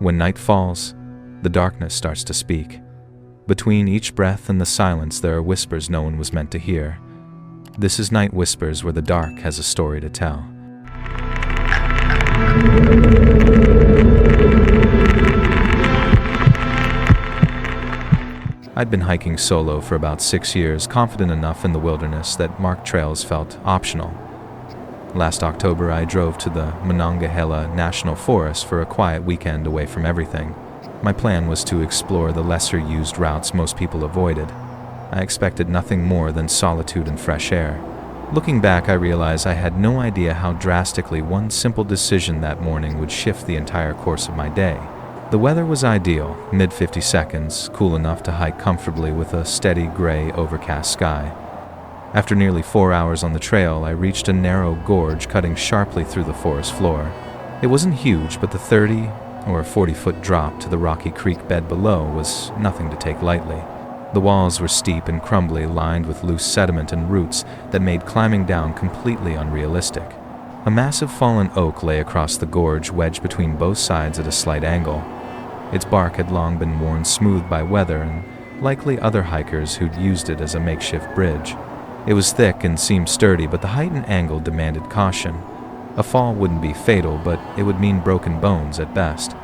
When night falls, the darkness starts to speak. Between each breath and the silence there are whispers no one was meant to hear. This is Night Whispers, where the dark has a story to tell. I'd been hiking solo for about 6 years, confident enough in the wilderness that marked trails felt optional. Last October, I drove to the Monongahela National Forest for a quiet weekend away from everything. My plan was to explore the lesser-used routes most people avoided. I expected nothing more than solitude and fresh air. Looking back, I realize I had no idea how drastically one simple decision that morning would shift the entire course of my day. The weather was ideal, mid-50 seconds, cool enough to hike comfortably with a steady gray, overcast sky. After nearly 4 hours on the trail, I reached a narrow gorge cutting sharply through the forest floor. It wasn't huge, but the 30 or 40-foot drop to the rocky creek bed below was nothing to take lightly. The walls were steep and crumbly, lined with loose sediment and roots that made climbing down completely unrealistic. A massive fallen oak lay across the gorge, wedged between both sides at a slight angle. Its bark had long been worn smooth by weather and likely other hikers who'd used it as a makeshift bridge. It was thick and seemed sturdy, but the height and angle demanded caution. A fall wouldn't be fatal, but it would mean broken bones at best.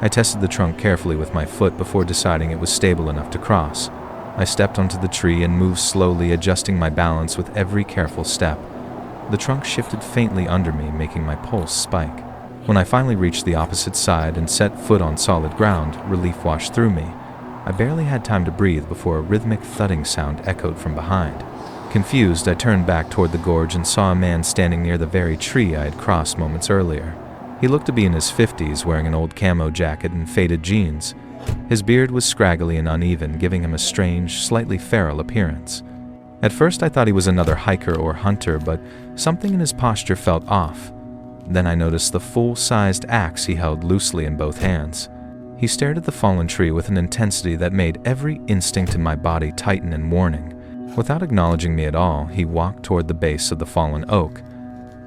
I tested the trunk carefully with my foot before deciding it was stable enough to cross. I stepped onto the tree and moved slowly, adjusting my balance with every careful step. The trunk shifted faintly under me, making my pulse spike. When I finally reached the opposite side and set foot on solid ground, relief washed through me. I barely had time to breathe before a rhythmic thudding sound echoed from behind. Confused, I turned back toward the gorge and saw a man standing near the very tree I had crossed moments earlier. He looked to be in his 50s, wearing an old camo jacket and faded jeans. His beard was scraggly and uneven, giving him a strange, slightly feral appearance. At first I thought he was another hiker or hunter, but something in his posture felt off. Then I noticed the full-sized axe he held loosely in both hands. He stared at the fallen tree with an intensity that made every instinct in my body tighten in warning. Without acknowledging me at all, he walked toward the base of the fallen oak.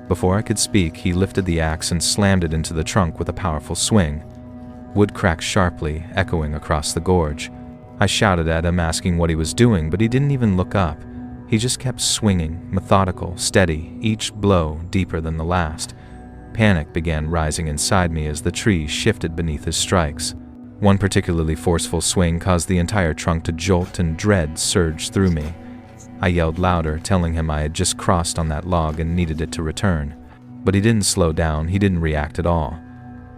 Before I could speak, he lifted the axe and slammed it into the trunk with a powerful swing. Wood cracked sharply, echoing across the gorge. I shouted at him, asking what he was doing, but he didn't even look up. He just kept swinging, methodical, steady, each blow deeper than the last. Panic began rising inside me as the tree shifted beneath his strikes. One particularly forceful swing caused the entire trunk to jolt, and dread surged through me. I yelled louder, telling him I had just crossed on that log and needed it to return. But he didn't slow down, he didn't react at all.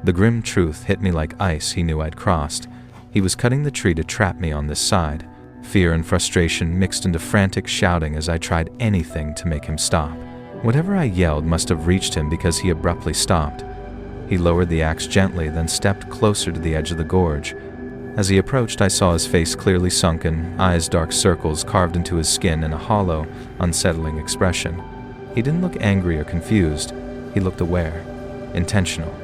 The grim truth hit me like ice. He knew I'd crossed. He was cutting the tree to trap me on this side. Fear and frustration mixed into frantic shouting as I tried anything to make him stop. Whatever I yelled must have reached him, because he abruptly stopped. He lowered the axe gently, then stepped closer to the edge of the gorge. As he approached, I saw his face clearly sunken, eyes dark circles carved into his skin, and a hollow, unsettling expression. He didn't look angry or confused. He looked aware, intentional.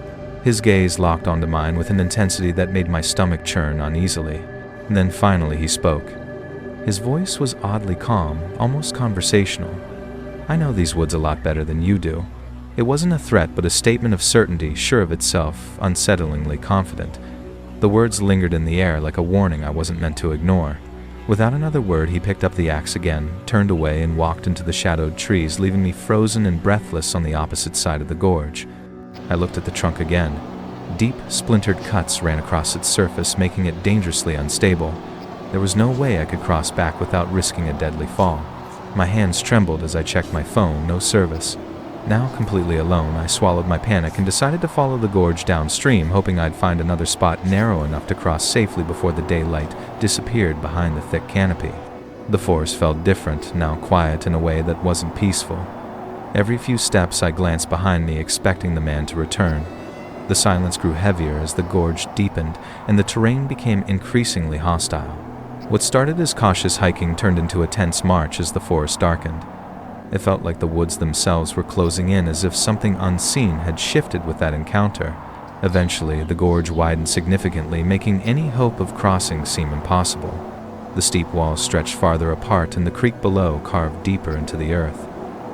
His gaze locked onto mine with an intensity that made my stomach churn uneasily. And then finally he spoke. His voice was oddly calm, almost conversational. "I know these woods a lot better than you do." It wasn't a threat, but a statement of certainty, sure of itself, unsettlingly confident. The words lingered in the air like a warning I wasn't meant to ignore. Without another word, he picked up the axe again, turned away, and walked into the shadowed trees, leaving me frozen and breathless on the opposite side of the gorge. I looked at the trunk again. Deep, splintered cuts ran across its surface, making it dangerously unstable. There was no way I could cross back without risking a deadly fall. My hands trembled as I checked my phone, no service. Now completely alone, I swallowed my panic and decided to follow the gorge downstream, hoping I'd find another spot narrow enough to cross safely before the daylight disappeared behind the thick canopy. The forest felt different, now quiet in a way that wasn't peaceful. Every few steps I glanced behind me, expecting the man to return. The silence grew heavier as the gorge deepened and the terrain became increasingly hostile. What started as cautious hiking turned into a tense march as the forest darkened. It felt like the woods themselves were closing in, as if something unseen had shifted with that encounter. Eventually, the gorge widened significantly, making any hope of crossing seem impossible. The steep walls stretched farther apart, and the creek below carved deeper into the earth.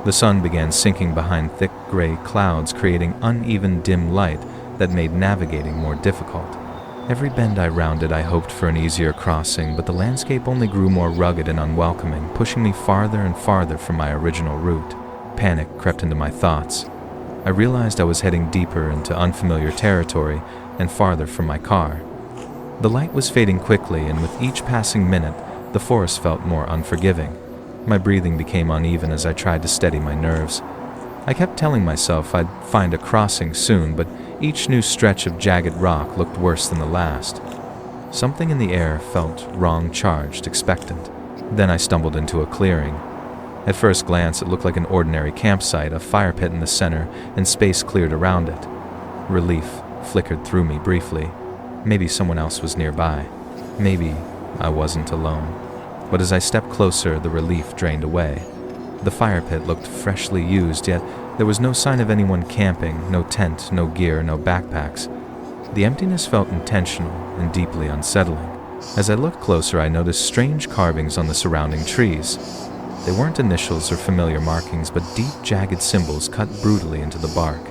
The sun began sinking behind thick gray clouds, creating uneven dim light that made navigating more difficult. Every bend I rounded, I hoped for an easier crossing, but the landscape only grew more rugged and unwelcoming, pushing me farther and farther from my original route. Panic crept into my thoughts. I realized I was heading deeper into unfamiliar territory and farther from my car. The light was fading quickly, and with each passing minute, the forest felt more unforgiving. My breathing became uneven as I tried to steady my nerves. I kept telling myself I'd find a crossing soon, but each new stretch of jagged rock looked worse than the last. Something in the air felt wrong, charged, expectant. Then I stumbled into a clearing. At first glance, it looked like an ordinary campsite, a fire pit in the center, and space cleared around it. Relief flickered through me briefly. Maybe someone else was nearby. Maybe I wasn't alone. But as I stepped closer, the relief drained away. The fire pit looked freshly used, yet there was no sign of anyone camping, no tent, no gear, no backpacks. The emptiness felt intentional and deeply unsettling. As I looked closer, I noticed strange carvings on the surrounding trees. They weren't initials or familiar markings, but deep, jagged symbols cut brutally into the bark.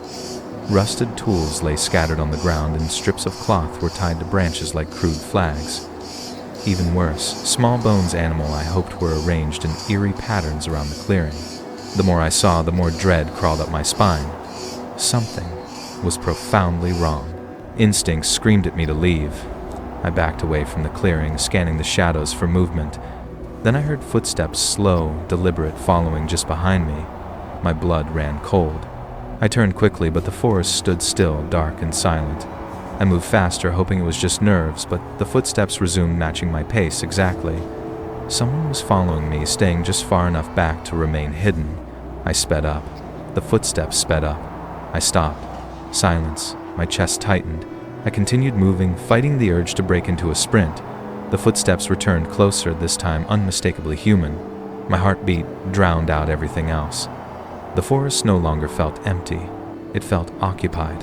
Rusted tools lay scattered on the ground, and strips of cloth were tied to branches like crude flags. Even worse, small bones animal I hoped were arranged in eerie patterns around the clearing. The more I saw, the more dread crawled up my spine. Something was profoundly wrong. Instinct screamed at me to leave. I backed away from the clearing, scanning the shadows for movement. Then I heard footsteps, slow, deliberate, following just behind me. My blood ran cold. I turned quickly, but the forest stood still, dark and silent. I moved faster, hoping it was just nerves, but the footsteps resumed, matching my pace exactly. Someone was following me, staying just far enough back to remain hidden. I sped up. The footsteps sped up. I stopped. Silence. My chest tightened. I continued moving, fighting the urge to break into a sprint. The footsteps returned closer, this time unmistakably human. My heartbeat drowned out everything else. The forest no longer felt empty. It felt occupied,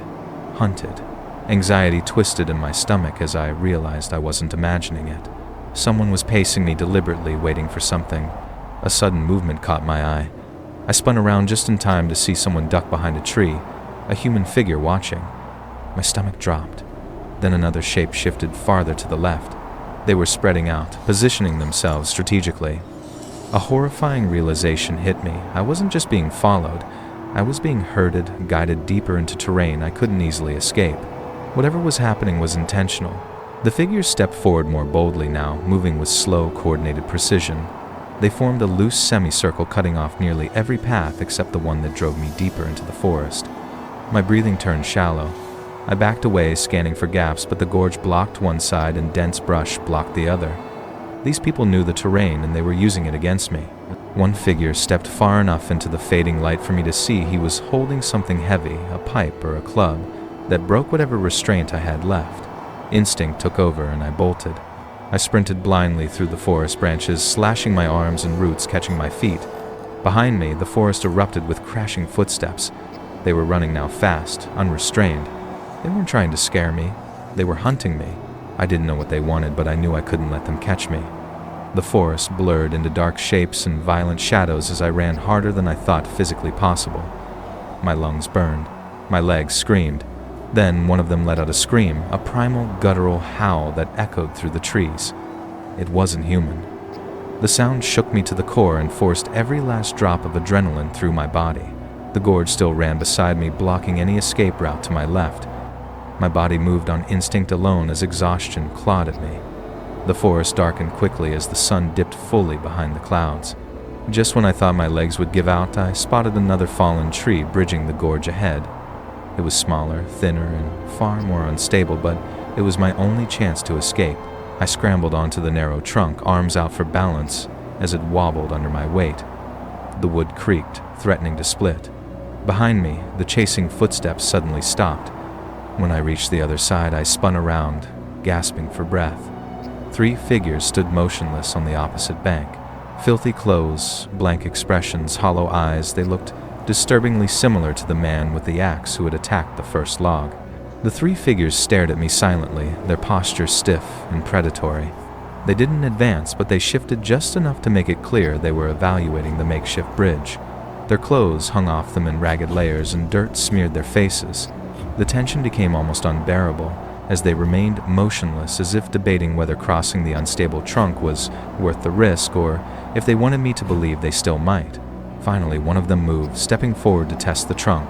hunted. Anxiety twisted in my stomach as I realized I wasn't imagining it. Someone was pacing me deliberately, waiting for something. A sudden movement caught my eye. I spun around just in time to see someone duck behind a tree, a human figure watching. My stomach dropped. Then another shape shifted farther to the left. They were spreading out, positioning themselves strategically. A horrifying realization hit me. I wasn't just being followed. I was being herded, guided deeper into terrain I couldn't easily escape. Whatever was happening was intentional. The figures stepped forward more boldly now, moving with slow, coordinated precision. They formed a loose semicircle, cutting off nearly every path except the one that drove me deeper into the forest. My breathing turned shallow. I backed away, scanning for gaps, but the gorge blocked one side and dense brush blocked the other. These people knew the terrain, and they were using it against me. One figure stepped far enough into the fading light for me to see he was holding something heavy, a pipe or a club, that broke whatever restraint I had left. Instinct took over, and I bolted. I sprinted blindly through the forest branches, slashing my arms and roots, catching my feet. Behind me, the forest erupted with crashing footsteps. They were running now fast, unrestrained. They weren't trying to scare me. They were hunting me. I didn't know what they wanted, but I knew I couldn't let them catch me. The forest blurred into dark shapes and violent shadows as I ran harder than I thought physically possible. My lungs burned. My legs screamed. Then one of them let out a scream, a primal, guttural howl that echoed through the trees. It wasn't human. The sound shook me to the core and forced every last drop of adrenaline through my body. The gorge still ran beside me, blocking any escape route to my left. My body moved on instinct alone as exhaustion clawed at me. The forest darkened quickly as the sun dipped fully behind the clouds. Just when I thought my legs would give out, I spotted another fallen tree bridging the gorge ahead. It was smaller, thinner, and far more unstable, but it was my only chance to escape. I scrambled onto the narrow trunk, arms out for balance, as it wobbled under my weight. The wood creaked, threatening to split. Behind me, the chasing footsteps suddenly stopped. When I reached the other side, I spun around, gasping for breath. 3 figures stood motionless on the opposite bank. Filthy clothes, blank expressions, hollow eyes, they looked disturbingly similar to the man with the axe who had attacked the first log. The 3 figures stared at me silently, their posture stiff and predatory. They didn't advance, but they shifted just enough to make it clear they were evaluating the makeshift bridge. Their clothes hung off them in ragged layers, and dirt smeared their faces. The tension became almost unbearable, as they remained motionless as if debating whether crossing the unstable trunk was worth the risk or if they wanted me to believe they still might. Finally, one of them moved, stepping forward to test the trunk.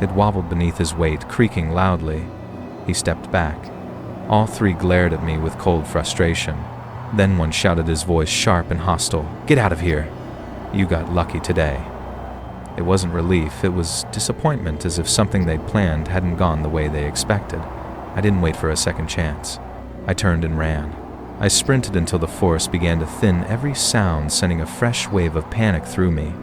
It wobbled beneath his weight, creaking loudly. He stepped back. All three glared at me with cold frustration. Then one shouted, his voice sharp and hostile, "Get out of here! You got lucky today." It wasn't relief, it was disappointment, as if something they'd planned hadn't gone the way they expected. I didn't wait for a second chance. I turned and ran. I sprinted until the forest began to thin, every sound sending a fresh wave of panic through me.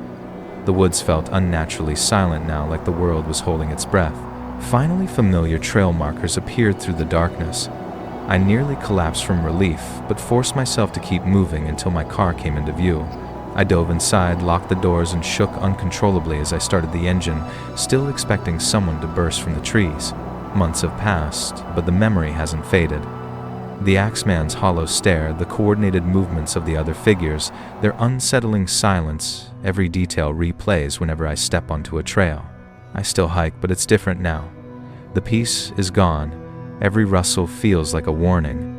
The woods felt unnaturally silent now, like the world was holding its breath. Finally, familiar trail markers appeared through the darkness. I nearly collapsed from relief, but forced myself to keep moving until my car came into view. I dove inside, locked the doors, and shook uncontrollably as I started the engine, still expecting someone to burst from the trees. Months have passed, but the memory hasn't faded. The Axeman's hollow stare, the coordinated movements of the other figures, their unsettling silence, every detail replays whenever I step onto a trail. I still hike, but it's different now. The peace is gone. Every rustle feels like a warning.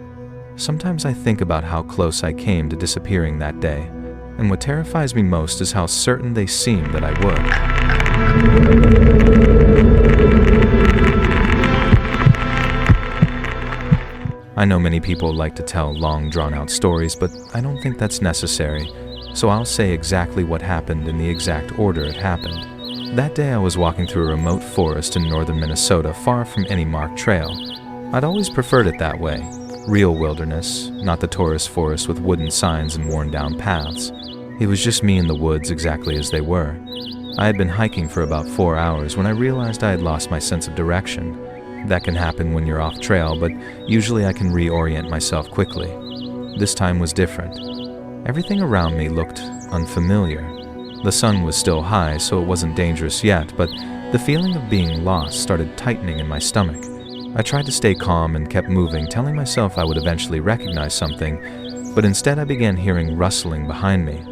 Sometimes I think about how close I came to disappearing that day, and what terrifies me most is how certain they seem that I would. I know many people like to tell long, drawn-out stories, but I don't think that's necessary, so I'll say exactly what happened in the exact order it happened. That day I was walking through a remote forest in northern Minnesota, far from any marked trail. I'd always preferred it that way. Real wilderness, not the tourist forest with wooden signs and worn-down paths. It was just me in the woods exactly as they were. I had been hiking for about 4 hours when I realized I had lost my sense of direction. That can happen when you're off trail, but usually I can reorient myself quickly. This time was different. Everything around me looked unfamiliar. The sun was still high, so it wasn't dangerous yet, but the feeling of being lost started tightening in my stomach. I tried to stay calm and kept moving, telling myself I would eventually recognize something, but instead I began hearing rustling behind me.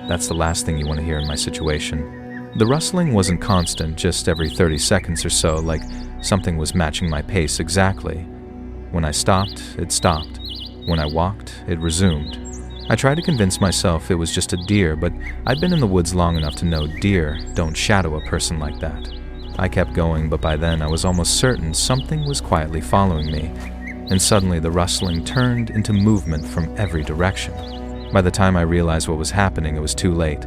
That's the last thing you want to hear in my situation. The rustling wasn't constant, just every 30 seconds or so, like something was matching my pace exactly. When I stopped, it stopped. When I walked, it resumed. I tried to convince myself it was just a deer, but I'd been in the woods long enough to know deer don't shadow a person like that. I kept going, but by then I was almost certain something was quietly following me, and suddenly the rustling turned into movement from every direction. By the time I realized what was happening, it was too late.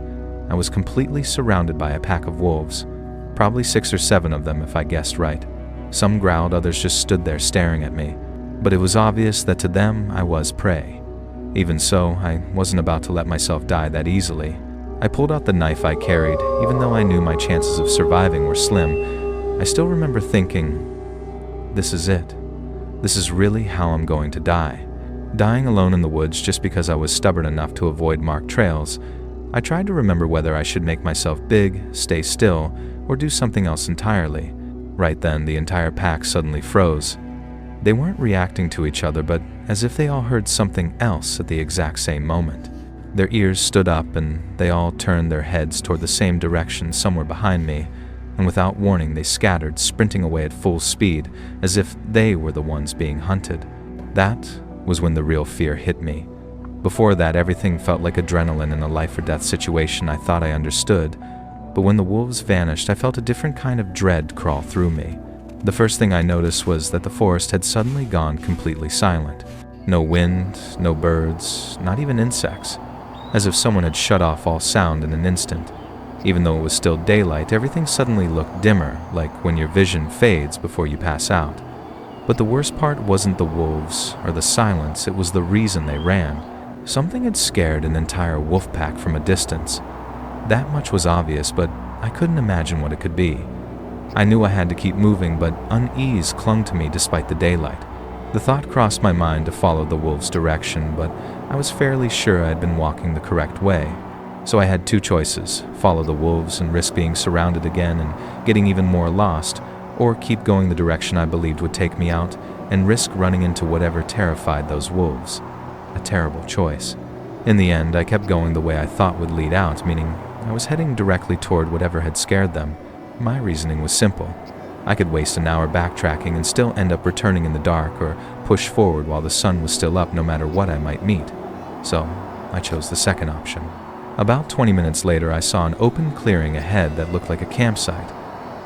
I was completely surrounded by a pack of wolves, probably 6 or 7 of them if I guessed right. Some growled, others just stood there staring at me, but it was obvious that to them I was prey. Even so, I wasn't about to let myself die that easily. I pulled out the knife I carried, even though I knew my chances of surviving were slim. I still remember thinking, this is it. This is really how I'm going to die. Dying alone in the woods just because I was stubborn enough to avoid marked trails. I tried to remember whether I should make myself big, stay still, or do something else entirely. Right then, the entire pack suddenly froze. They weren't reacting to each other, but as if they all heard something else at the exact same moment. Their ears stood up, and they all turned their heads toward the same direction somewhere behind me, and without warning they scattered, sprinting away at full speed, as if they were the ones being hunted. That was when the real fear hit me. Before that, everything felt like adrenaline in a life-or-death situation I thought I understood, but when the wolves vanished, I felt a different kind of dread crawl through me. The first thing I noticed was that the forest had suddenly gone completely silent. No wind, no birds, not even insects. As if someone had shut off all sound in an instant. Even though it was still daylight, everything suddenly looked dimmer, like when your vision fades before you pass out. But the worst part wasn't the wolves or the silence, it was the reason they ran. Something had scared an entire wolf pack from a distance. That much was obvious, but I couldn't imagine what it could be. I knew I had to keep moving, but unease clung to me despite the daylight. The thought crossed my mind to follow the wolves' direction, but I was fairly sure I had been walking the correct way. So I had 2 choices: follow the wolves and risk being surrounded again and getting even more lost, or keep going the direction I believed would take me out and risk running into whatever terrified those wolves. A terrible choice. In the end, I kept going the way I thought would lead out, meaning I was heading directly toward whatever had scared them. My reasoning was simple. I could waste an hour backtracking and still end up returning in the dark or push forward while the sun was still up no matter what I might meet. So, I chose the second option. About 20 minutes later, I saw an open clearing ahead that looked like a campsite.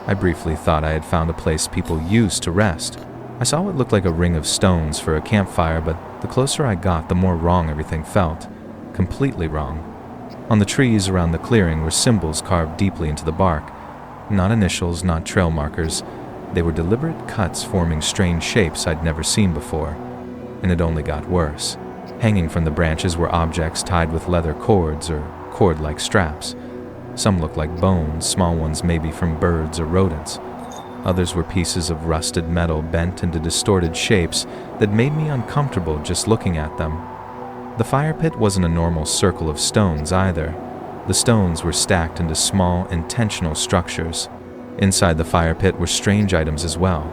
I briefly thought I had found a place people used to rest. I saw what looked like a ring of stones for a campfire, but the closer I got, the more wrong everything felt. Completely wrong. On the trees around the clearing were symbols carved deeply into the bark. Not initials, not trail markers. They were deliberate cuts forming strange shapes I'd never seen before. And it only got worse. Hanging from the branches were objects tied with leather cords or cord-like straps. Some looked like bones, small ones maybe from birds or rodents. Others were pieces of rusted metal bent into distorted shapes that made me uncomfortable just looking at them. The fire pit wasn't a normal circle of stones either. The stones were stacked into small, intentional structures. Inside the fire pit were strange items as well.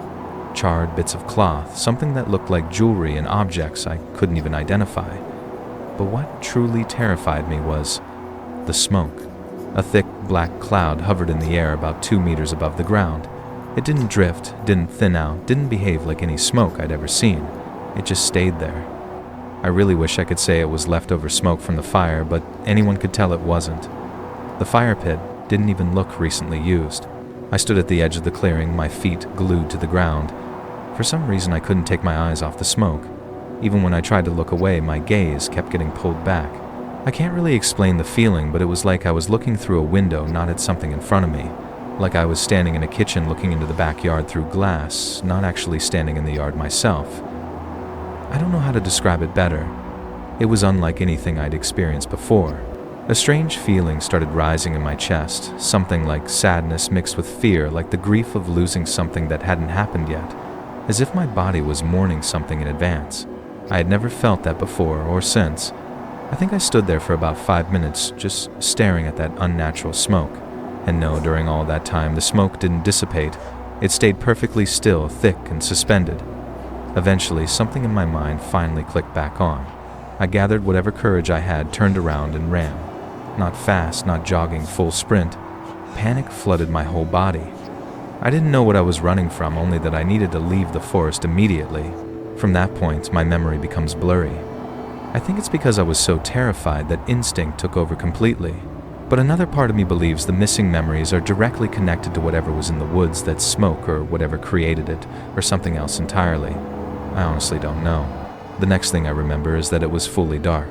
Charred bits of cloth, something that looked like jewelry and objects I couldn't even identify. But what truly terrified me was the smoke. A thick black cloud hovered in the air about 2 meters above the ground. It didn't drift, didn't thin out, didn't behave like any smoke I'd ever seen. It just stayed there. I really wish I could say it was leftover smoke from the fire, but anyone could tell it wasn't. The fire pit didn't even look recently used. I stood at the edge of the clearing, my feet glued to the ground. For some reason, I couldn't take my eyes off the smoke. Even when I tried to look away, my gaze kept getting pulled back. I can't really explain the feeling, but it was like I was looking through a window, not at something in front of me. Like I was standing in a kitchen looking into the backyard through glass, not actually standing in the yard myself. I don't know how to describe it better. It was unlike anything I'd experienced before. A strange feeling started rising in my chest, something like sadness mixed with fear, like the grief of losing something that hadn't happened yet, as if my body was mourning something in advance. I had never felt that before or since. I think I stood there for about 5 minutes, just staring at that unnatural smoke. And no, during all that time, the smoke didn't dissipate. It stayed perfectly still, thick and suspended. Eventually, something in my mind finally clicked back on. I gathered whatever courage I had, turned around and ran. Not fast, not jogging, full sprint. Panic flooded my whole body. I didn't know what I was running from, only that I needed to leave the forest immediately. From that point, my memory becomes blurry. I think it's because I was so terrified that instinct took over completely. But another part of me believes the missing memories are directly connected to whatever was in the woods, that smoke or whatever created it, or something else entirely. I honestly don't know. The next thing I remember is that it was fully dark,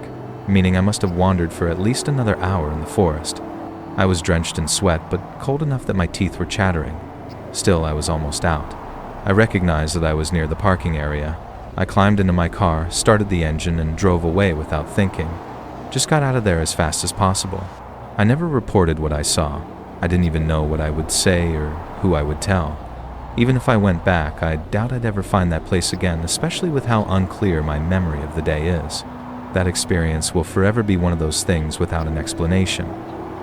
meaning I must have wandered for at least another hour in the forest. I was drenched in sweat, but cold enough that my teeth were chattering. Still, I was almost out. I recognized that I was near the parking area. I climbed into my car, started the engine, and drove away without thinking. Just got out of there as fast as possible. I never reported what I saw. I didn't even know what I would say or who I would tell. Even if I went back, I doubt I'd ever find that place again, especially with how unclear my memory of the day is. That experience will forever be one of those things without an explanation.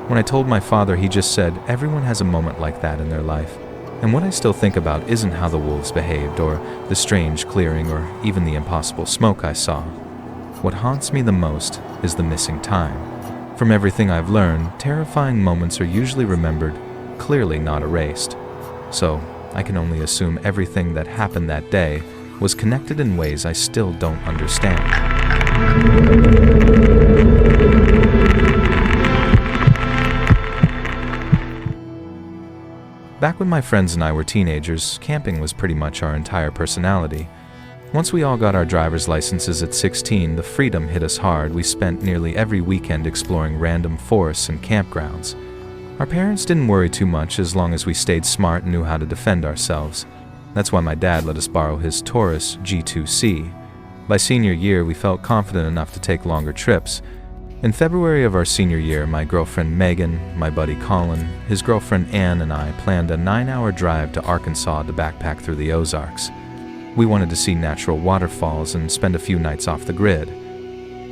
When I told my father, he just said, everyone has a moment like that in their life. And what I still think about isn't how the wolves behaved, or the strange clearing, or even the impossible smoke I saw. What haunts me the most is the missing time. From everything I've learned, terrifying moments are usually remembered, clearly not erased. So, I can only assume everything that happened that day was connected in ways I still don't understand. Back when my friends and I were teenagers, camping was pretty much our entire personality. Once we all got our driver's licenses at 16, the freedom hit us hard. We spent nearly every weekend exploring random forests and campgrounds. Our parents didn't worry too much as long as we stayed smart and knew how to defend ourselves. That's why my dad let us borrow his Taurus G2C. By senior year, we felt confident enough to take longer trips. In February of our senior year, my girlfriend Megan, my buddy Colin, his girlfriend Ann, and I planned a 9-hour drive to Arkansas to backpack through the Ozarks. We wanted to see natural waterfalls and spend a few nights off the grid.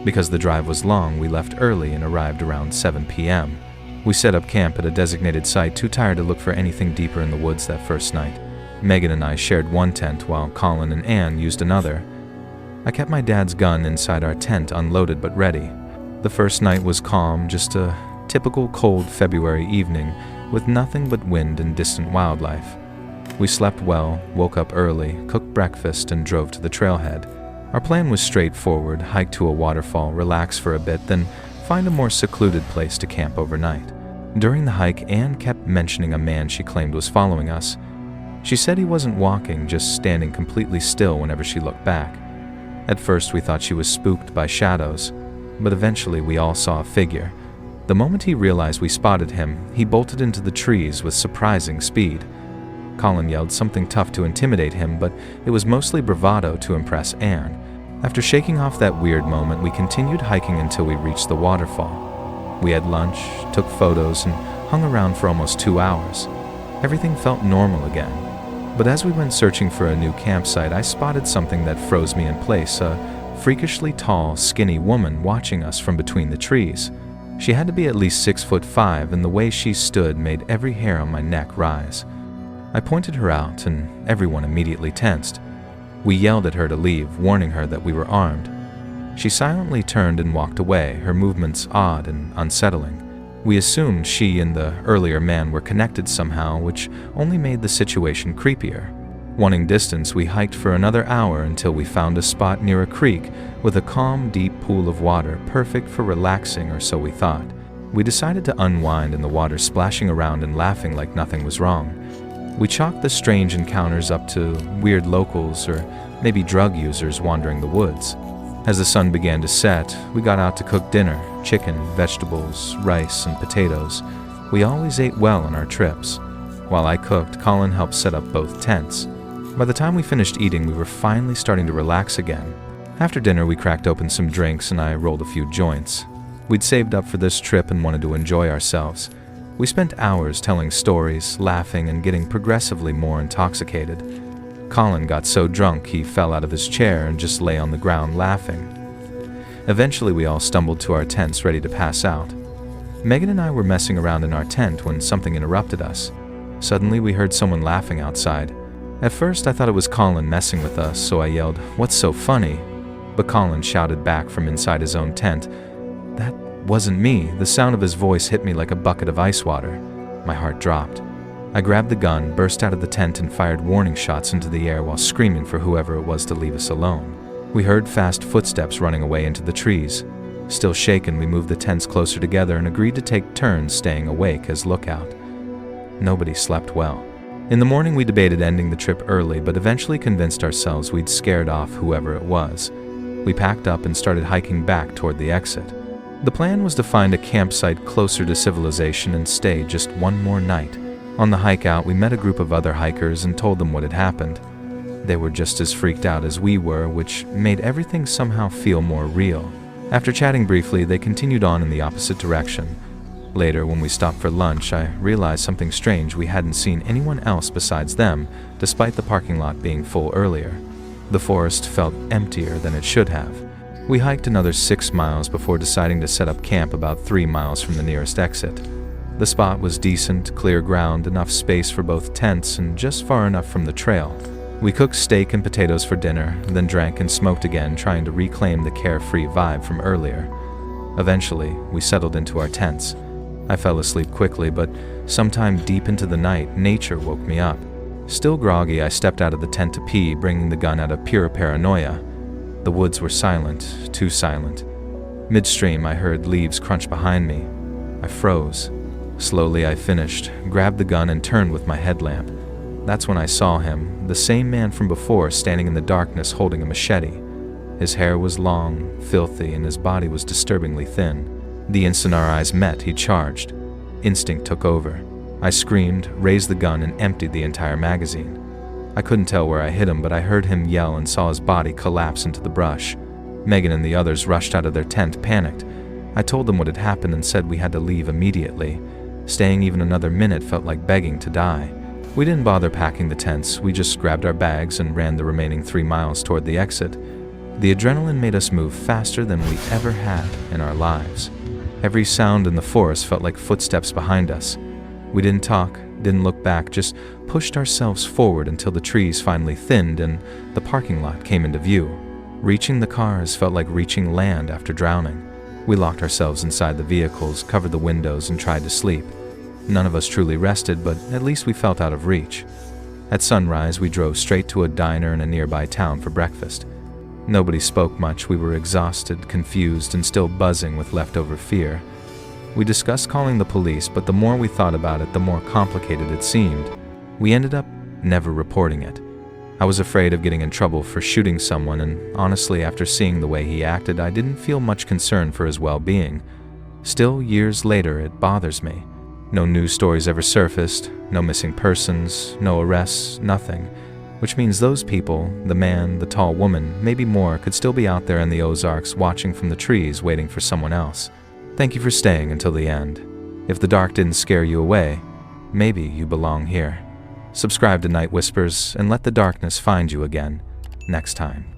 Because the drive was long, we left early and arrived around 7 p.m. We set up camp at a designated site, too tired to look for anything deeper in the woods that first night. Megan and I shared one tent while Colin and Ann used another. I kept my dad's gun inside our tent, unloaded but ready. The first night was calm, just a typical cold February evening with nothing but wind and distant wildlife. We slept well, woke up early, cooked breakfast, and drove to the trailhead. Our plan was straightforward: hike to a waterfall, relax for a bit, then find a more secluded place to camp overnight. During the hike, Anne kept mentioning a man she claimed was following us. She said he wasn't walking, just standing completely still whenever she looked back. At first we thought she was spooked by shadows, but eventually we all saw a figure. The moment he realized we spotted him, he bolted into the trees with surprising speed. Colin yelled something tough to intimidate him, but it was mostly bravado to impress Anne. After shaking off that weird moment, we continued hiking until we reached the waterfall. We had lunch, took photos, and hung around for almost 2 hours. Everything felt normal again. But as we went searching for a new campsite, I spotted something that froze me in place: a freakishly tall, skinny woman watching us from between the trees. She had to be at least 6'5", and the way she stood made every hair on my neck rise. I pointed her out, and everyone immediately tensed. We yelled at her to leave, warning her that we were armed. She silently turned and walked away, her movements odd and unsettling. We assumed she and the earlier man were connected somehow, which only made the situation creepier. Wanting distance, we hiked for another hour until we found a spot near a creek with a calm, deep pool of water, perfect for relaxing, or so we thought. We decided to unwind in the water, splashing around and laughing like nothing was wrong. We chalked the strange encounters up to weird locals or maybe drug users wandering the woods. As the sun began to set, we got out to cook dinner: chicken, vegetables, rice, and potatoes. We always ate well on our trips. While I cooked, Colin helped set up both tents. By the time we finished eating, we were finally starting to relax again. After dinner, we cracked open some drinks and I rolled a few joints. We'd saved up for this trip and wanted to enjoy ourselves. We spent hours telling stories, laughing, and getting progressively more intoxicated. Colin got so drunk he fell out of his chair and just lay on the ground laughing. Eventually we all stumbled to our tents ready to pass out. Megan and I were messing around in our tent when something interrupted us. Suddenly we heard someone laughing outside. At first I thought it was Colin messing with us, so I yelled, "What's so funny?" But Colin shouted back from inside his own tent, "That wasn't me." The sound of his voice hit me like a bucket of ice water. My heart dropped. I grabbed the gun, burst out of the tent, and fired warning shots into the air while screaming for whoever it was to leave us alone. We heard fast footsteps running away into the trees. Still shaken, we moved the tents closer together and agreed to take turns staying awake as lookout. Nobody slept well. In the morning we debated ending the trip early, but eventually convinced ourselves we'd scared off whoever it was. We packed up and started hiking back toward the exit. The plan was to find a campsite closer to civilization and stay just one more night. On the hike out, we met a group of other hikers and told them what had happened. They were just as freaked out as we were, which made everything somehow feel more real. After chatting briefly, they continued on in the opposite direction. Later, when we stopped for lunch, I realized something strange: we hadn't seen anyone else besides them, despite the parking lot being full earlier. The forest felt emptier than it should have. We hiked another 6 miles before deciding to set up camp about 3 miles from the nearest exit. The spot was decent, clear ground, enough space for both tents, and just far enough from the trail. We cooked steak and potatoes for dinner, then drank and smoked again, trying to reclaim the carefree vibe from earlier. Eventually, we settled into our tents. I fell asleep quickly, but sometime deep into the night, nature woke me up. Still groggy, I stepped out of the tent to pee, bringing the gun out of pure paranoia. The woods were silent, too silent. Midstream, I heard leaves crunch behind me. I froze. Slowly, I finished, grabbed the gun, and turned with my headlamp. That's when I saw him, the same man from before, standing in the darkness holding a machete. His hair was long, filthy, and his body was disturbingly thin. The instant our eyes met, he charged. Instinct took over. I screamed, raised the gun, and emptied the entire magazine. I couldn't tell where I hit him, but I heard him yell and saw his body collapse into the brush. Megan and the others rushed out of their tent, panicked. I told them what had happened and said we had to leave immediately. Staying even another minute felt like begging to die. We didn't bother packing the tents, we just grabbed our bags and ran the remaining 3 miles toward the exit. The adrenaline made us move faster than we ever had in our lives. Every sound in the forest felt like footsteps behind us. We didn't talk, didn't look back, just pushed ourselves forward until the trees finally thinned and the parking lot came into view. Reaching the cars felt like reaching land after drowning. We locked ourselves inside the vehicles, covered the windows, and tried to sleep. None of us truly rested, but at least we felt out of reach. At sunrise, we drove straight to a diner in a nearby town for breakfast. Nobody spoke much. We were exhausted, confused, and still buzzing with leftover fear. We discussed calling the police, but the more we thought about it, the more complicated it seemed. We ended up never reporting it. I was afraid of getting in trouble for shooting someone, and honestly, after seeing the way he acted, I didn't feel much concern for his well-being. Still, years later, it bothers me. No news stories ever surfaced, no missing persons, no arrests, nothing. Which means those people, the man, the tall woman, maybe more, could still be out there in the Ozarks watching from the trees waiting for someone else. Thank you for staying until the end. If the dark didn't scare you away, maybe you belong here. Subscribe to Night Whispers and let the darkness find you again next time.